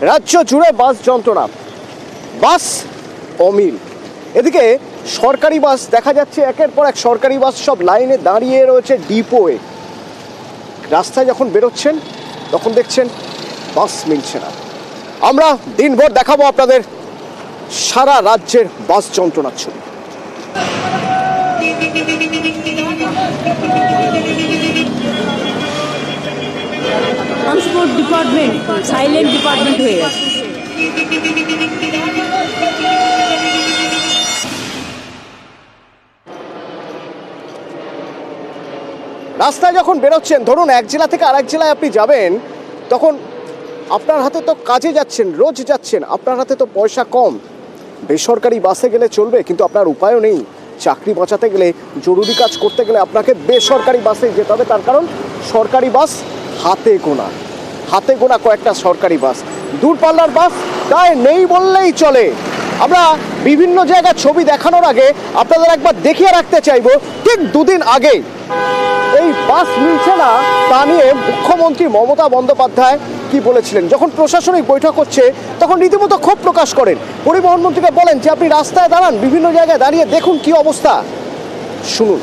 রাজ্য জুড়ে বাস যন্ত্রণা, বাস অমিল। এদিকে সরকারি বাস দেখা যাচ্ছে একের পর এক সরকারি বাস সব লাইনে দাঁড়িয়ে রয়েছে ডিপোয়ে। রাস্তায় যখন বেরোচ্ছেন তখন দেখছেন বাস মিলছে না। আমরা দিনভর দেখাবো আপনাদের সারা রাজ্যের বাস যন্ত্রণার ছবি। ট্রান্সপোর্ট ডিপার্টমেন্ট সাইলেন্ট ডিপার্টমেন্ট হয়ে গেছে। রাস্তায় যখন বেরোচ্ছেন, ধরুন এক জেলা থেকে আরেক জেলায় আপনি যাবেন, তখন আপনার হাতে তো কাজে যাচ্ছেন, রোজ যাচ্ছেন, আপনার হাতে তো পয়সা কম। বেসরকারি বাসে গেলে চলবে, কিন্তু আপনার উপায়ও নেই। চাকরি বাঁচাতে গেলে, জরুরি কাজ করতে গেলে আপনাকে বেসরকারি বাসে যেতে হবে। তার কারণ সরকারি বাস হাতে গোনা কয়েকটা সরকারি বাস। দূরপাল্লার বাস প্রায় নেই বললেই চলে। আমরা বিভিন্ন জায়গায় ছবি দেখানোর আগে আপনাদের একবার দেখিয়ে রাখতে চাইবো, ঠিক দুদিন আগে এই বাস মিলছে না তা নিয়ে মুখ্যমন্ত্রী মমতা বন্দ্যোপাধ্যায় কি বলেছিলেন। যখন প্রশাসনিক বৈঠক হচ্ছে তখন রীতিমতো ক্ষোভ প্রকাশ করেন। পরিবহন মন্ত্রীকে বলেন যে আপনি রাস্তায় দাঁড়ান, বিভিন্ন জায়গায় দাঁড়িয়ে দেখুন কি অবস্থা। শুনুন।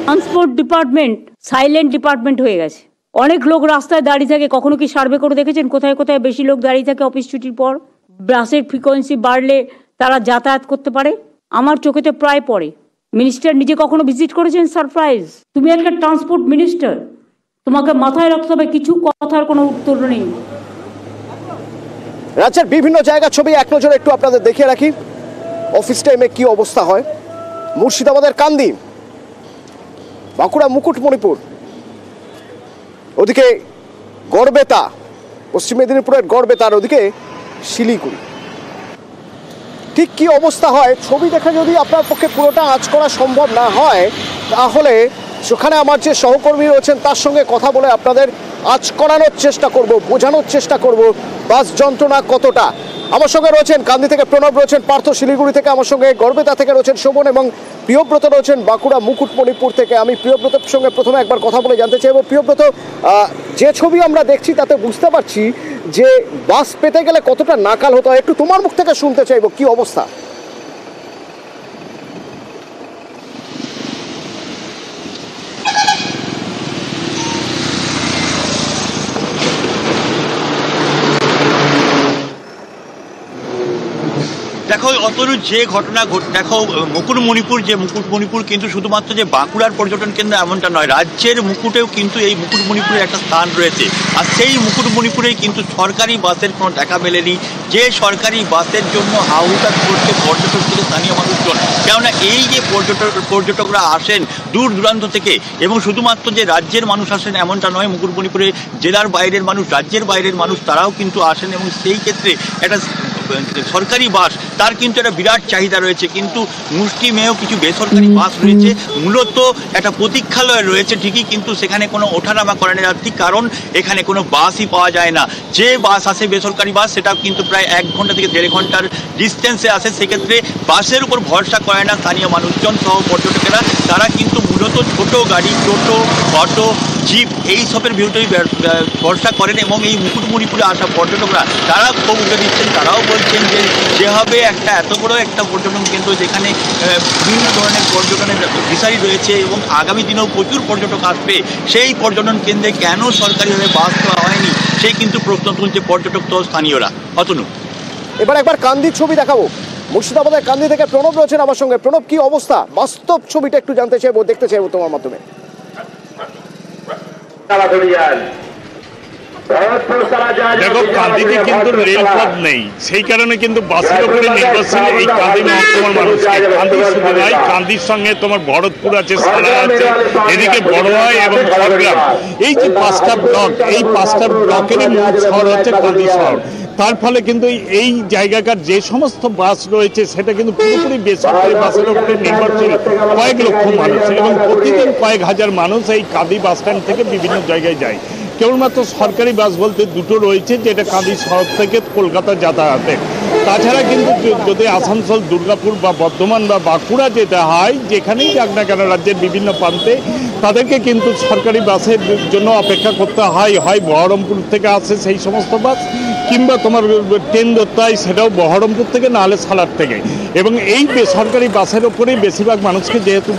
ট্রান্সপোর্ট ডিপার্টমেন্ট সাইলেন্ট ডিপার্টমেন্ট হয়ে গেছে। অনেক লোক রাস্তায় দাঁড়িয়ে থাকে। কখনো কি সার্ভে করে দেখেছেন কোথায় কোথায় বেশি লোক দাঁড়িয়ে থাকে অফিস ছুটির পর? বাসের ফ্রিকোয়েন্সি বাড়লে তারা যাতায়াত করতে পারে। আমার চোখেতে প্রায় পড়ে। মিনিস্টার নিজে কখনো ভিজিট করেছেন? সারপ্রাইজ। তুমি একটা ট্রান্সপোর্ট মিনিস্টার, তোমাকে মাথায় রাখতে হবে কিছু কথার কোনো উত্তর নেই। রাজ্যের বিভিন্ন জায়গা ছবি এক নজরে একটু আপনাদের দেখিয়ে রাখি। অফিস টাইমে কি অবস্থা হয়। মুর্শিদাবাদের কান্দি, বাঁকুড়া মুকুটমণিপুর, ওদিকে গড়বেতা, পশ্চিম মেদিনীপুরের গড়বেতার ওদিকে শিলিগুড়ি। ঠিক কি অবস্থা হয় ছবি দেখে যদি আপনার পক্ষে পুরোটা আঁচ করা সম্ভব না হয়, তাহলে সেখানে আমার যে সহকর্মী রয়েছেন তার সঙ্গে কথা বলে আপনাদের আঁচ করানোর চেষ্টা করব, বোঝানোর চেষ্টা করব বাস যন্ত্রণা কতটা। আমার সঙ্গে রয়েছেন কান্দি থেকে প্রণব, রয়েছেন পার্থ শিলিগুড়ি থেকে, আমার সঙ্গে গড়বেতা থেকে রয়েছেন শোভন এবং প্রিয়ব্রত রয়েছেন বাঁকুড়া মুকুটমণিপুর থেকে। আমি প্রিয়ব্রতের সঙ্গে প্রথমে একবার কথা বলে জানতে চাইব, প্রিয়ব্রত, যে ছবি আমরা দেখছি তাতে বুঝতে পারছি যে বাস পেতে গেলে কতটা নাকাল হতে হয়। একটু তোমার মুখ থেকে শুনতে চাইব কি অবস্থা। দেখো অতনু, যে ঘটনা দেখো মুকুটমণিপুর কিন্তু শুধুমাত্র যে বাঁকুড়ার পর্যটন কেন্দ্র এমনটা নয়, রাজ্যের মুকুটেও কিন্তু এই মুকুটমণিপুরের একটা স্থান রয়েছে। আর সেই মুকুটমণিপুরেই কিন্তু সরকারি বাসের কোনো দেখা মেলেনি। যে সরকারি বাসের জন্য হাউতাস করছে পর্যটক থেকে স্থানীয় মানুষজন। কেননা এই যে পর্যটকরা আসেন দূর দূরান্ত থেকে, এবং শুধুমাত্র যে রাজ্যের মানুষ আসেন এমনটা নয়, মুকুটমণিপুরে জেলার বাইরের মানুষ, রাজ্যের বাইরের মানুষ তারাও কিন্তু আসেন, এবং সেই ক্ষেত্রে একটা সরকারি বাস তার কিন্তু একটা বিরাট চাহিদা রয়েছে। কিন্তু মুষ্টিমেয় কিছু বেসরকারি বাস রয়েছে, মূলত একটা প্রতীক্ষালয় রয়েছে ঠিকই, কিন্তু সেখানে কোনো ওঠানামা করে না যাত্রী, কারণ এখানে কোনো বাসই পাওয়া যায় না। যে বাস আসে বেসরকারি বাস, সেটা কিন্তু প্রায় 1 ঘন্টা থেকে 1.5 ঘন্টার ডিস্টেন্সে আসে। সেক্ষেত্রে বাসের উপর ভরসা করে না স্থানীয় মানুষজন সহ পর্যটকেরা। তারা কিন্তু মূলত ছোটো গাড়ি, টোটো, অটো, জিপ এইসবের বিরুদ্ধেই ভরসা করেন। এবং এই মুকুটমণিপুরে আসা পর্যটকরা তারা ক্ষোভ উঠে দিচ্ছেন। তারাও বলছেন যে যেভাবে একটা এত বড় একটা পর্যটন কেন্দ্র, যেখানে বিভিন্ন ধরনের পর্যটনের ফিশারি রয়েছে এবং আগামী দিনেও প্রচুর পর্যটক আসবে, সেই পর্যটন কেন্দ্রে কেন সরকারিভাবে বাস দেওয়া হয়নি, সেই কিন্তু প্রশ্ন তুলছে পর্যটক তো স্থানীয়রা। অতনু, এবার একবার কান্দির ছবি দেখাবো। মুর্শিদাবাদের কান্দি থেকে প্রণব রয়েছেন আমার সঙ্গে। প্রণব, কি অবস্থা, বাস্তব ছবিটা একটু জানতে চাইবো, দেখতে চাইবো তোমার মাধ্যমে। দেখো, কান্দিতে কিন্তু রেলপথ নেই, সেই কারণে কিন্তু বাসের উপরে নির্ভরশীল এই কান্দি মহকুমার মানুষ। কান্দি শুধু নয়, কান্দির সঙ্গে তোমার ভরতপুর আছে, সারা আছে, এদিকে বড়োয়াই এবং ঝাড়গ্রাম। এই যে 5টা ব্লক, এই 5টা ব্লকেরই মূল শহর হচ্ছে কান্দি শহর। তার ফলে কিন্তু এই জায়গাকার যে সমস্ত বাস রয়েছে সেটা কিন্তু পুরোপুরি বেসরকারি বাসের উপরে নির্ভরশীল কয়েক লক্ষ মানুষ, এবং প্রতিদিন কয়েক হাজার মানুষ এই কান্দি বাস স্ট্যান্ড থেকে বিভিন্ন জায়গায় যায়। কেবলমাত্র সরকারি বাস বলতে দুটো রয়েছে, যেটা কান্দি শহর থেকে কলকাতা যাতায়াতে। তাছাড়া কিন্তু যদি আসানসোল, দুর্গাপুর বা বর্ধমান বা বাঁকুড়া যেতে হয়, যেখানেই যাক না কেন রাজ্যের বিভিন্ন প্রান্তে, তাদেরকে কিন্তু সরকারি বাসের জন্য অপেক্ষা করতে হয়। হয় বহরমপুর থেকে আসে সেই সমস্ত বাস, কিংবা তোমার ট্রেন ধরতে হয়, সেটাও বহরমপুর থেকে, নাহলে সালার থেকে। এবং এই বেসরকারি বাসের ওপরেই বেশিরভাগ মানুষকে যেহেতু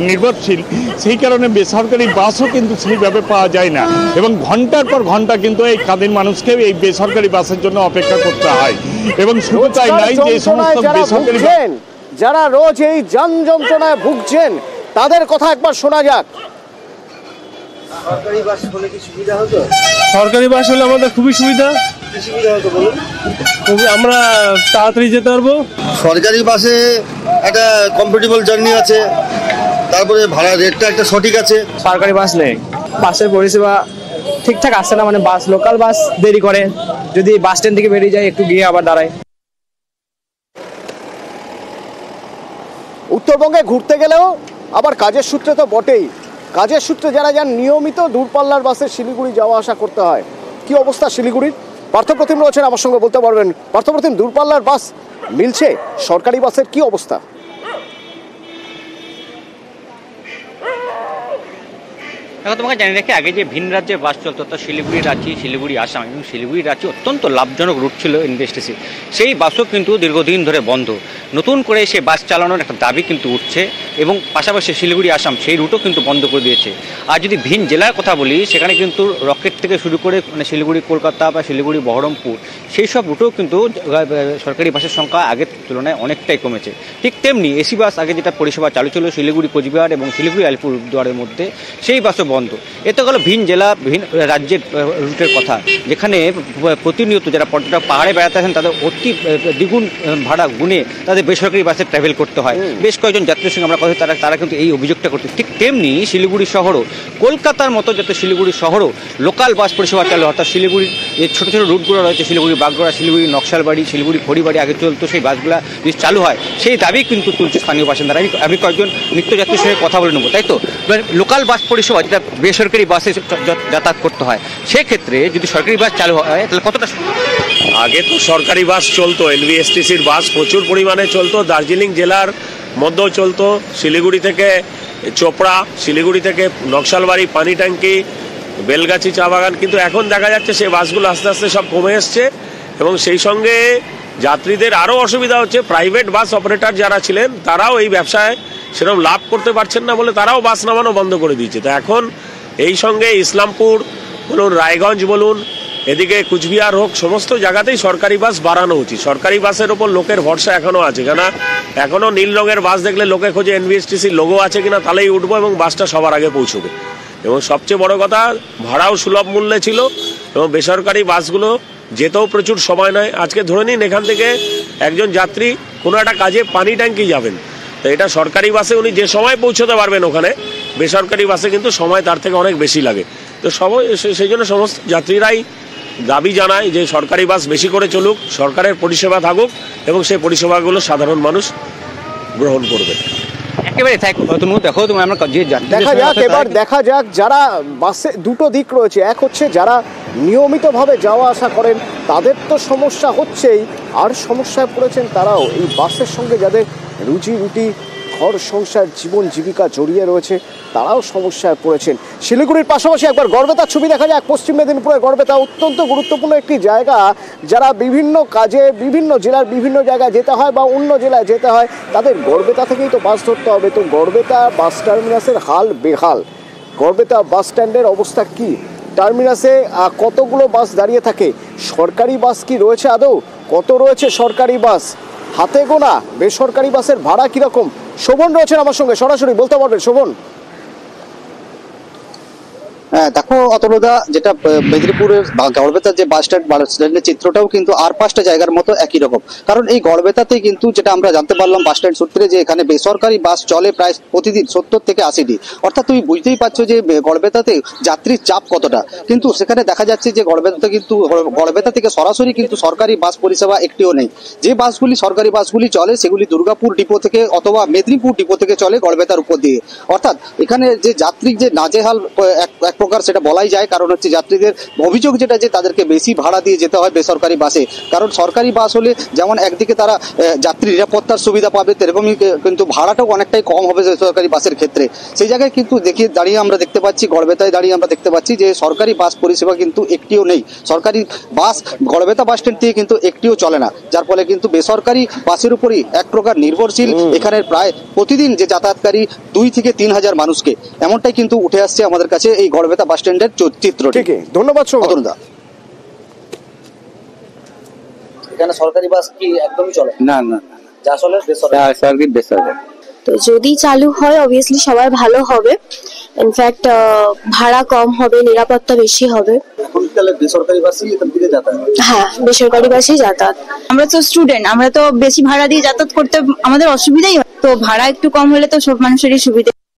নির্ভরশীল, সেই কারণে বেসরকারি বাসও কিন্তু সেইভাবে পাওয়া যায় না, এবং ঘন্টার পর ঘন্টা কিন্তু এই কাদের মানুষকে এই বেসরকারি বাসের জন্য অপেক্ষা করতে হয়। এবং শুধু তাই নয়, যে সমস্ত বেসরকারি যারা রোজ এই যান যন্ত্রণায় ভুগছেন তাদের কথা একবার শোনা যাক। সরকারি বাস হলে কি সুবিধা হতো? সরকারি বাস হলে আমাদের খুবই সুবিধা। কি সুবিধা হতো বলুন? আমরা তাড়াতাড়ি যেতে পারবো। সরকারি বাসে একটা কমফোর্টেবল জার্নি আছে, তারপরে ভাড়া রেটটা একটা সঠিক আছে। সরকারি বাস নেই, বাসের পরিষেবা ঠিকঠাক আসছে না, মানে বাস, লোকাল বাস দেরি করে, যদি বাস স্ট্যান্ড থেকে বেরিয়ে যায় একটু গিয়ে আবার দাঁড়ায়। উত্তরবঙ্গে ঘুরতে গেলেও আবার কাজের সূত্রে তো বটেই, কাজের সূত্রে যারা যান নিয়মিত দূরপাল্লার বাসে শিলিগুড়ি যাওয়া আসা করতে হয়। কি অবস্থা শিলিগুড়ির? পার্থপ্রতিম রয়েছেন আমার সঙ্গে, বলতে পারবেন। পার্থপ্রতিম, দূরপাল্লার বাস মিলছে? সরকারি বাসের কি অবস্থা? এখন তোমাকে জানিয়ে রাখি, আগে যে ভিন রাজ্যের বাস চলতো, অর্থাৎ শিলিগুড়ি রাঁচি, শিলিগুড়ি আসাম, এবং শিলিগুড়ি রাঁচি অত্যন্ত লাভজনক রুট ছিল ইনভেস্টেসি, সেই বাসও কিন্তু দীর্ঘদিন ধরে বন্ধ। নতুন করে সেই বাস চালানোর একটা দাবি কিন্তু উঠছে, এবং পাশাপাশি শিলিগুড়ি আসাম সেই রুটও কিন্তু বন্ধ করে দিয়েছে। আর যদি ভিন জেলার কথা বলি, সেখানে কিন্তু রকেট থেকে শুরু করে মানে শিলিগুড়ি কলকাতা বা শিলিগুড়ি বহরমপুর, সেই সব রুটেও কিন্তু সরকারি বাসের সংখ্যা আগের তুলনায় অনেকটাই কমেছে। ঠিক তেমনি এসি বাস আগে যেটা পরিষেবা চালু ছিল শিলিগুড়ি কোচবিহার এবং শিলিগুড়ি আলিপুরদুয়ারের মধ্যে, সেই বাসও বন্ধ। এ তো গেল ভিন জেলা, ভিন রাজ্যের রুটের কথা, যেখানে প্রতিনিয়ত যারা পর্যটক পাহাড়ে বেড়াতে আসেন তাদের অতি দ্বিগুণ ভাড়া গুনে তাদের বেসরকারি বাসে ট্রাভেল করতে হয়। বেশ কয়েকজন যাত্রীর সঙ্গে আমরা কথা, তারা কিন্তু এই অভিযোগটা করতে। ঠিক তেমনি শিলিগুড়ি শহরও, কলকাতার মতো যাতে শিলিগুড়ি শহরও লোকাল বাস পরিষেবা চালু, অর্থাৎ শিলিগুড়ির যে ছোটো ছোটো রুটগুলো রয়েছে, শিলিগুড়ি বাগড়া, শিলিগুড়ি নকশালবাড়ি, শিলিগুড়ি খড়িবাড়ি আগে চলতো, সেই বাসগুলো যদি চালু হয়, সেই দাবি কিন্তু তুলছে স্থানীয় বাসিন্দারা। আমি কয়েকজন নিত্যযাত্রীর সঙ্গে কথা বলে নেবো, তাই তো? লোকাল বাস পরিষেবা যেটা বেসরকারি বাসে যাতায়াত করতে হয়, সেক্ষেত্রে যদি সরকারি বাস চালু হয় তাহলে কতটা? আগে তো সরকারি বাস চলতো, এনভিএসটিসির বাস প্রচুর পরিমাণে চলতো, দার্জিলিং জেলার মধ্যেও চলতো, শিলিগুড়ি থেকে চোপড়া, শিলিগুড়ি থেকে নকশালবাড়ি, পানি ট্যাঙ্কি, বেলগাছি চা বাগান। কিন্তু এখন দেখা যাচ্ছে সেই বাসগুলো আস্তে আস্তে সব কমে এসছে, এবং সেই সঙ্গে যাত্রীদের আরও অসুবিধা হচ্ছে। প্রাইভেট বাস অপারেটর যারা ছিলেন তারাও এই ব্যবসায় সেরকম লাভ করতে পারছেন না বলে তারাও বাস নামানো বন্ধ করে দিয়েছে। তো এখন এই সঙ্গে ইসলামপুর বলুন, রায়গঞ্জ বলুন, এদিকে কুচবিহার হোক, সমস্ত জায়গাতেই সরকারি বাস বাড়ানো উচিত। সরকারি বাসের ওপর লোকের ভরসা এখনও আছে, কেন এখনও নীল রঙের বাস দেখলে লোকে খোঁজে এনভিএসটিসির লোগো আছে কিনা, তাহলেই উঠবো এবং বাসটা সবার আগে পৌঁছবে। এবং সবচেয়ে বড় কথা, ভাড়াও সুলভ মূল্যে ছিল, এবং বেসরকারি বাসগুলো যেতেও প্রচুর সময় নেয়। আজকে ধরে নিন এখান থেকে একজন যাত্রী কোনো একটা কাজে পানি ট্যাঙ্কি যাবেন, তো এটা সরকারি বাসে উনি যে সময় পৌঁছতে পারবেন ওখানে, বেসরকারি বাসে কিন্তু সময় তার থেকে অনেক বেশি লাগে। তো সেই জন্য সমস্ত যাত্রীরাই দাবি জানায় যে সরকারি বাস বেশি করে চলুক, সরকারের পরিষেবা থাকুক, এবং সেই পরিষেবাগুলো সাধারণ মানুষ গ্রহণ করবে। একেবারে দেখো তুমি, আমরা যে দেখা যাক, এবার দেখা যাক যারা বাসে, দুটো দিক রয়েছে। এক হচ্ছে যারা নিয়মিতভাবে যাওয়া আসা করেন তাদের তো সমস্যা হচ্ছেই, আর সমস্যায় পড়েছেন তারাও এই বাসের সঙ্গে যাদের রুজি রুটি, ঘর সংসার, জীবন জীবিকা জড়িয়ে রয়েছে, তারাও সমস্যায় পড়েছেন। শিলিগুড়ির পাশাপাশি একবার গড়বেতার ছবি দেখা যায়। পশ্চিম মেদিনীপুরের গড়বেতা অত্যন্ত গুরুত্বপূর্ণ একটি জায়গা, যারা বিভিন্ন কাজে বিভিন্ন জেলার বিভিন্ন জায়গায় যেতে হয় বা অন্য জেলায় যেতে হয়, তাদের গড়বেতা থেকেই তো বাস ধরতে হবে। তো গড়বেতা বাস টার্মিনাসের হাল বেহাল। গড়বেতা বাস স্ট্যান্ডের অবস্থা কি? টার্মিনাসে কতগুলো বাস দাঁড়িয়ে থাকে? সরকারি বাস কি রয়েছে আদৌ? কত রয়েছে সরকারি বাস? হাতে গোনা বেসরকারি বাসের ভাড়া কিরকম? শোভন রয়েছেন আমার সঙ্গে, সরাসরি বলতে পারবেন শোভন। হ্যাঁ দেখো অতলদা, যেটা মেদিনীপুরের গড়বেতার যে বাস স্ট্যান্ডের চিত্রটাও কিন্তু আর 5টা জায়গার মতো একই রকম। কারণ এই গড়বেতাতে কিন্তু যেটা আমরা জানতে পারলাম বাস স্ট্যান্ড সূত্রে, যে এখানে বেসরকারি বাস চলে প্রায় প্রতিদিন 70 থেকে 80টি। অর্থাৎ তুমি বুঝতেই পারছো যে গড়বেতাতে যাত্রীর চাপ কতটা। কিন্তু সেখানে দেখা যাচ্ছে যে গড়বেতা থেকে সরাসরি কিন্তু সরকারি বাস পরিষেবা একটিও নেই। যে বাসগুলি সরকারি বাসগুলি চলে সেগুলি দুর্গাপুর ডিপো থেকে অথবা মেদিনীপুর ডিপো থেকে চলে গড়বেতার উপর দিয়ে। অর্থাৎ এখানে যে যাত্রী যে নাজেহাল এক প্রকার সেটা বলাই যায়, কারণ হচ্ছে যাত্রীদের অভিযোগ যেটা যে তাদেরকে বেশি ভাড়া দিয়ে যেতে হয় বেসরকারি বাসে। কারণ সরকারি বাস হলে যেমন একদিকে তারা যাত্রী নিরাপত্তার সুবিধা পাবে, তেরকমই কিন্তু ভাড়াটাও অনেকটাই কম হবে বেসরকারি বাসের ক্ষেত্রে। সেই জায়গায় কিন্তু দাঁড়িয়ে আমরা দেখতে পাচ্ছি, গড়বেতায় দাঁড়িয়ে আমরা দেখতে পাচ্ছি যে সরকারি বাস পরিষেবা কিন্তু একটিও নেই। সরকারি বাস গড়বেতা বাস স্ট্যান্ড থেকে কিন্তু একটিও চলে না, যার ফলে কিন্তু বেসরকারি বাসের উপরই এক প্রকার নির্ভরশীল এখানের প্রায় প্রতিদিন যে যাতায়াতকারী 2 থেকে 3 হাজার মানুষকে, এমনটাই কিন্তু উঠে আসছে আমাদের কাছে এই গড়বেতা বাস স্ট্যান্ডের চিত্র। ধন্যবাদ অতনুদা। এখানে সরকারি বাস কি একদমই চলে না? না, যা চলে বেসরকারি। তো যদি চালু হয় অবভিয়াসলি সবার ভালো হবে, ইনফ্যাক্ট ভাড়া কম হবে, নিরাপত্তা বেশি হবে। এখন তাহলে বেসরকারি বাসই এখান থেকে যাতায়াত? হ্যাঁ, বেসরকারি বাসই যাতায়াত। আমরা তো স্টুডেন্ট, আমরা তো বেশি ভাড়া দিয়ে যাতায়াত করতে আমাদের অসুবিধাই হয়, তো ভাড়া একটু কম হলে তো সব মানুষেরই সুবিধা।